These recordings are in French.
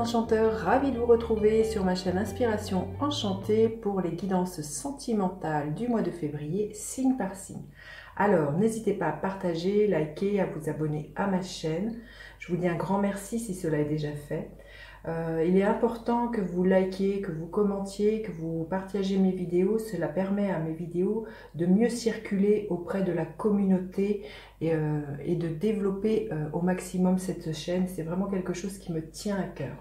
enchanteurs, ravie de vous retrouver sur ma chaîne Inspiration Enchantée pour les guidances sentimentales du mois de février, signe par signe. Alors, n'hésitez pas à partager, liker, à vous abonner à ma chaîne. Je vous dis un grand merci si cela est déjà fait. Il est important que vous likiez, que vous commentiez, que vous partagez mes vidéos. Cela permet à mes vidéos de mieux circuler auprès de la communauté et de développer au maximum cette chaîne. C'est vraiment quelque chose qui me tient à cœur.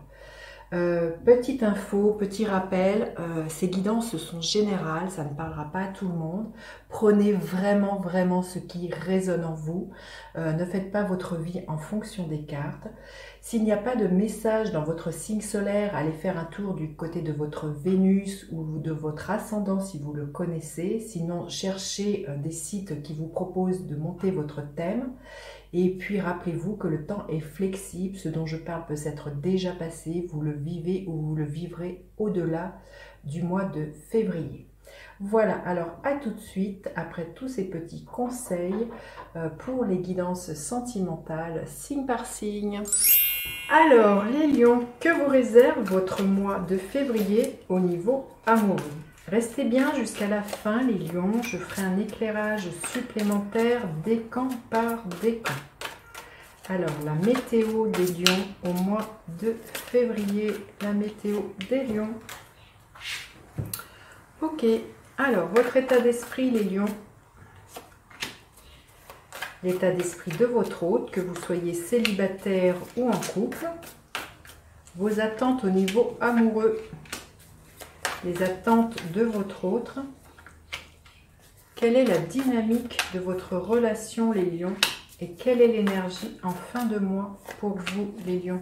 Petite info, petit rappel, ces guidances sont générales, ça ne parlera pas à tout le monde. Prenez vraiment ce qui résonne en vous. Ne faites pas votre vie en fonction des cartes. S'il n'y a pas de message dans votre signe solaire, allez faire un tour du côté de votre Vénus ou de votre ascendant si vous le connaissez. Sinon, cherchez des sites qui vous proposent de monter votre thème. Et puis, rappelez-vous que le temps est flexible. Ce dont je parle peut s'être déjà passé. Vous le vivez ou vous le vivrez au-delà du mois de février. Voilà, alors à tout de suite, après tous ces petits conseils pour les guidances sentimentales, signe par signe. Alors, les lions, que vous réserve votre mois de février au niveau amoureux? Restez bien jusqu'à la fin, les lions. Je ferai un éclairage supplémentaire décan par décan. Alors, la météo des lions au mois de février. La météo des lions. Ok, alors, votre état d'esprit, les lions. L'état d'esprit de votre hôte, que vous soyez célibataire ou en couple. Vos attentes au niveau amoureux. Les attentes de votre autre. Quelle est la dynamique de votre relation, les lions? Et quelle est l'énergie en fin de mois pour vous, les lions?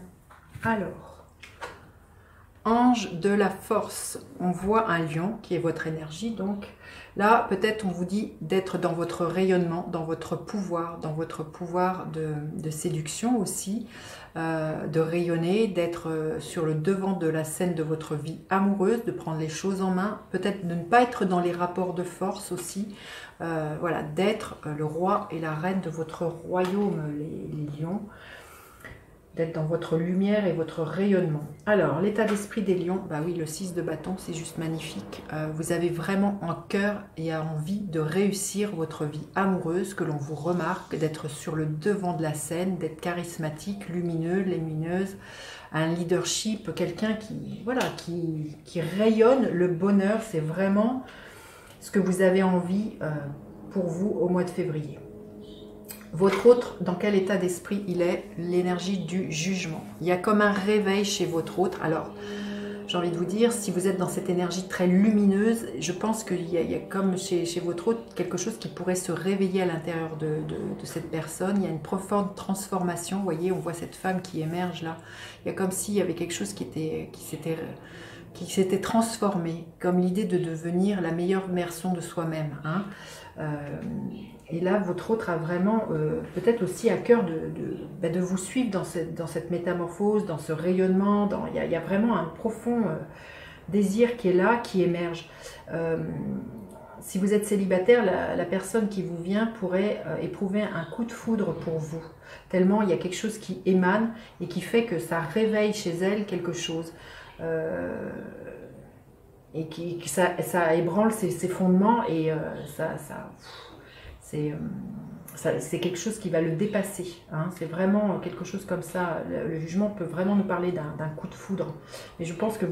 Alors, ange de la force. On voit un lion qui est votre énergie. Donc là, peut-être on vous dit d'être dans votre rayonnement, dans votre pouvoir de séduction aussi. De rayonner, d'être sur le devant de la scène de votre vie amoureuse, de prendre les choses en main, peut-être de ne pas être dans les rapports de force aussi, voilà, d'être le roi et la reine de votre royaume, les lions, d'être dans votre lumière et votre rayonnement. Alors, l'état d'esprit des lions, bah oui, le 6 de bâton, c'est juste magnifique. Vous avez vraiment en cœur et envie de réussir votre vie amoureuse, que l'on vous remarque, d'être sur le devant de la scène, d'être charismatique, lumineux, lumineuse, un leadership, quelqu'un qui, voilà, qui rayonne le bonheur. C'est vraiment ce que vous avez envie pour vous au mois de février. Votre autre, dans quel état d'esprit il est? L'énergie du jugement. Il y a comme un réveil chez votre autre. Alors, j'ai envie de vous dire, si vous êtes dans cette énergie très lumineuse, je pense qu'il y a comme chez votre autre quelque chose qui pourrait se réveiller à l'intérieur de cette personne. Il y a une profonde transformation. Vous voyez, on voit cette femme qui émerge là. Il y a comme s'il y avait quelque chose qui s'était transformé, comme l'idée de devenir la meilleure version de soi-même, hein. Et là, votre autre a vraiment peut-être aussi à cœur de vous suivre dans cette métamorphose, dans ce rayonnement. Il y a vraiment un profond désir qui est là, qui émerge. Si vous êtes célibataire, la personne qui vous vient pourrait éprouver un coup de foudre pour vous. Tellement il y a quelque chose qui émane et qui fait que ça réveille chez elle quelque chose. Et que ça ébranle ses fondements et c'est quelque chose qui va le dépasser, hein. C'est vraiment quelque chose comme ça. Le jugement peut vraiment nous parler d'un coup de foudre. Mais je pense que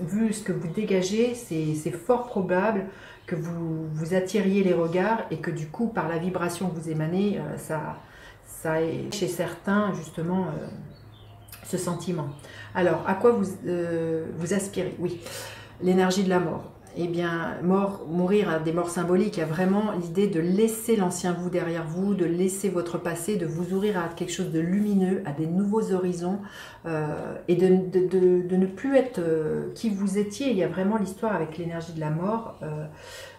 vu ce que vous dégagez, c'est fort probable que vous attiriez les regards et que du coup, par la vibration que vous émanez, ça est chez certains justement ce sentiment. Alors, à quoi vous aspirez? Oui, l'énergie de la mort. Eh bien, mourir à des morts symboliques, il y a vraiment l'idée de laisser l'ancien vous derrière vous, de laisser votre passé, de vous ouvrir à quelque chose de lumineux, à des nouveaux horizons, et de ne plus être qui vous étiez. Il y a vraiment l'histoire avec l'énergie de la mort,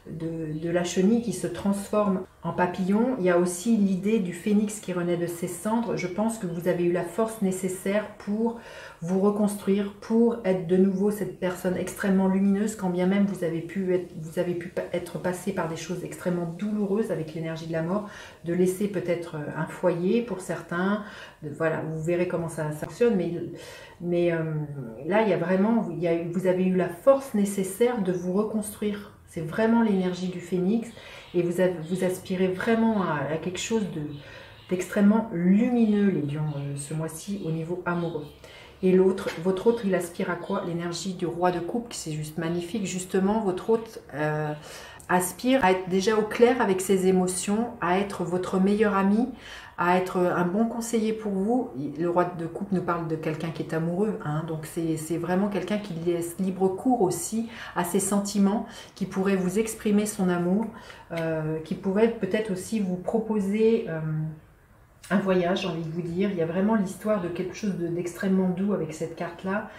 de la chenille qui se transforme en papillon. Il y a aussi l'idée du phénix qui renaît de ses cendres. Je pense que vous avez eu la force nécessaire pour vous reconstruire, pour être de nouveau cette personne extrêmement lumineuse, quand bien même vous avez pu être passé par des choses extrêmement douloureuses avec l'énergie de la mort, de laisser peut-être un foyer pour certains. Voilà, vous verrez comment ça fonctionne, mais là, il y a vraiment, vous avez eu la force nécessaire de vous reconstruire. C'est vraiment l'énergie du phénix et vous aspirez vraiment à quelque chose d'extrêmement lumineux, les lions, ce mois-ci au niveau amoureux. Et l'autre, votre autre, il aspire à quoi? L'énergie du roi de coupe, c'est juste magnifique. Justement, votre autre aspire à être déjà au clair avec ses émotions, à être votre meilleur ami, à être un bon conseiller pour vous. Le roi de coupe nous parle de quelqu'un qui est amoureux, hein, donc c'est vraiment quelqu'un qui laisse libre cours aussi à ses sentiments, qui pourrait vous exprimer son amour, qui pourrait peut-être aussi vous proposer un voyage, j'ai envie de vous dire. Il y a vraiment l'histoire de quelque chose d'extrêmement doux avec cette carte-là.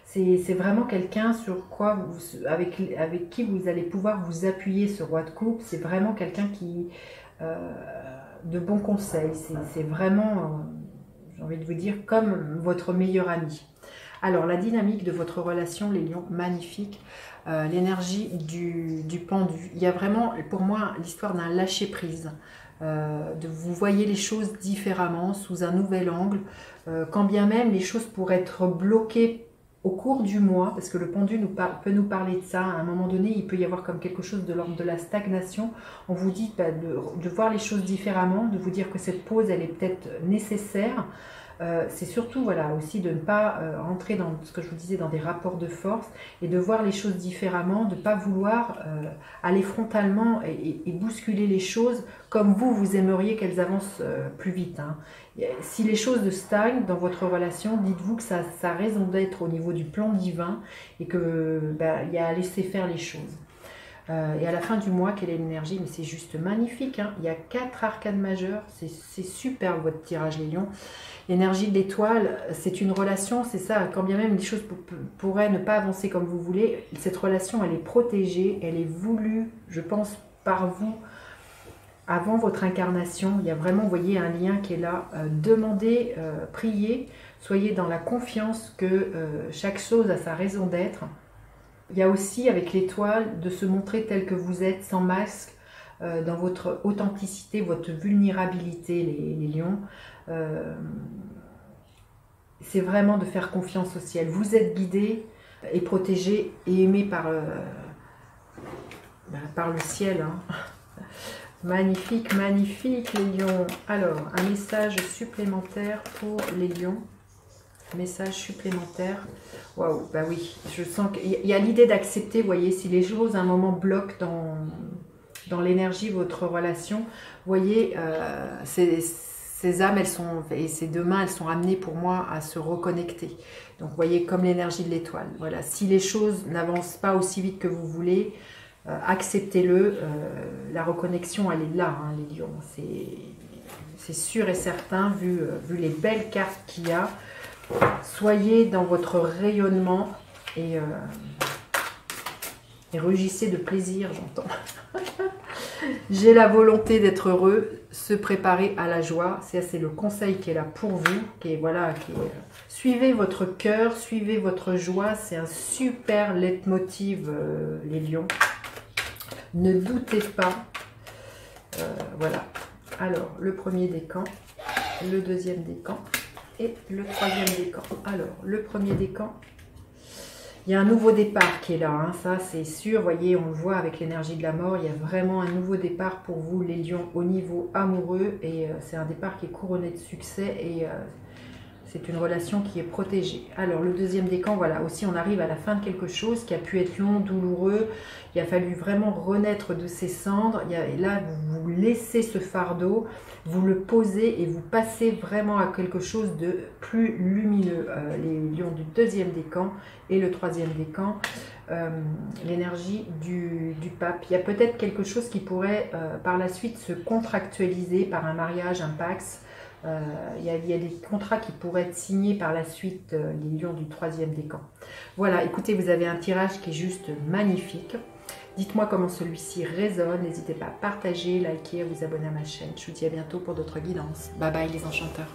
C'est vraiment quelqu'un sur quoi avec qui vous allez pouvoir vous appuyer, ce roi de coupe. C'est vraiment quelqu'un qui de bons conseils. C'est vraiment, j'ai envie de vous dire, comme votre meilleur ami. Alors, la dynamique de votre relation, les lions, magnifique. L'énergie du pendu. Il y a vraiment, pour moi, l'histoire d'un lâcher-prise. Vous voyez les choses différemment, sous un nouvel angle. Quand bien même les choses pourraient être bloquées au cours du mois, parce que le pendu peut nous parler de ça. À un moment donné, il peut y avoir comme quelque chose de l'ordre de la stagnation. On vous dit de voir les choses différemment, de vous dire que cette pause, elle est peut-être nécessaire. C'est surtout voilà, aussi de ne pas entrer dans ce que je vous disais, dans des rapports de force, et de voir les choses différemment, de ne pas vouloir aller frontalement et bousculer les choses comme vous aimeriez qu'elles avancent plus vite. Hein. Si les choses stagnent dans votre relation, dites-vous que ça a raison d'être au niveau du plan divin et qu'il y a à laisser faire les choses. Et à la fin du mois, quelle est l'énergie? Mais c'est juste magnifique, hein. Il y a 4 arcanes majeures, c'est super votre tirage les lions. L'énergie de l'étoile, c'est une relation, c'est ça, quand bien même les choses pourraient ne pas avancer comme vous voulez, cette relation elle est protégée, elle est voulue, je pense, par vous, avant votre incarnation. Il y a vraiment, vous voyez, un lien qui est là. Demandez, priez, soyez dans la confiance que chaque chose a sa raison d'être. Il y a aussi, avec l'étoile, de se montrer tel que vous êtes, sans masque, dans votre authenticité, votre vulnérabilité, les lions. C'est vraiment de faire confiance au ciel. Vous êtes guidés et protégés et aimés par le ciel. Hein. Magnifique, magnifique les lions. Alors, un message supplémentaire pour les lions. Message supplémentaire. Waouh, bah oui, je sens qu'il y a l'idée d'accepter, vous voyez, si les choses à un moment bloquent dans l'énergie de votre relation, vous voyez, ces âmes, et ces deux mains, elles sont amenées pour moi à se reconnecter. Donc, vous voyez, comme l'énergie de l'étoile. Voilà, si les choses n'avancent pas aussi vite que vous voulez, acceptez-le. La reconnexion, elle est là, hein, les lions. C'est sûr et certain, vu les belles cartes qu'il y a. Soyez dans votre rayonnement et rugissez de plaisir, j'entends. J'ai la volonté d'être heureux, se préparer à la joie. C'est le conseil qui est là pour vous. Suivez votre cœur, suivez votre joie. C'est un super leitmotiv, les lions. Ne doutez pas. Voilà. Alors, le premier décan, le deuxième décan et le troisième décan. Alors, le premier décan, il y a un nouveau départ qui est là, hein, ça c'est sûr. Vous voyez, on le voit avec l'énergie de la mort, il y a vraiment un nouveau départ pour vous, les lions, au niveau amoureux. Et c'est un départ qui est couronné de succès et c'est une relation qui est protégée. Alors, le deuxième décan, voilà, aussi on arrive à la fin de quelque chose qui a pu être long, douloureux. Il a fallu vraiment renaître de ses cendres. Et là, vous laissez ce fardeau, vous le posez et vous passez vraiment à quelque chose de plus lumineux. Les lions du deuxième décan et le troisième décan, l'énergie du pape. Il y a peut-être quelque chose qui pourrait par la suite se contractualiser par un mariage, un pax. Il y a des contrats qui pourraient être signés par la suite, les lions du troisième décan. Voilà, écoutez, vous avez un tirage qui est juste magnifique. Dites-moi comment celui-ci résonne. N'hésitez pas à partager, liker, à vous abonner à ma chaîne. Je vous dis à bientôt pour d'autres guidances. Bye bye les enchanteurs.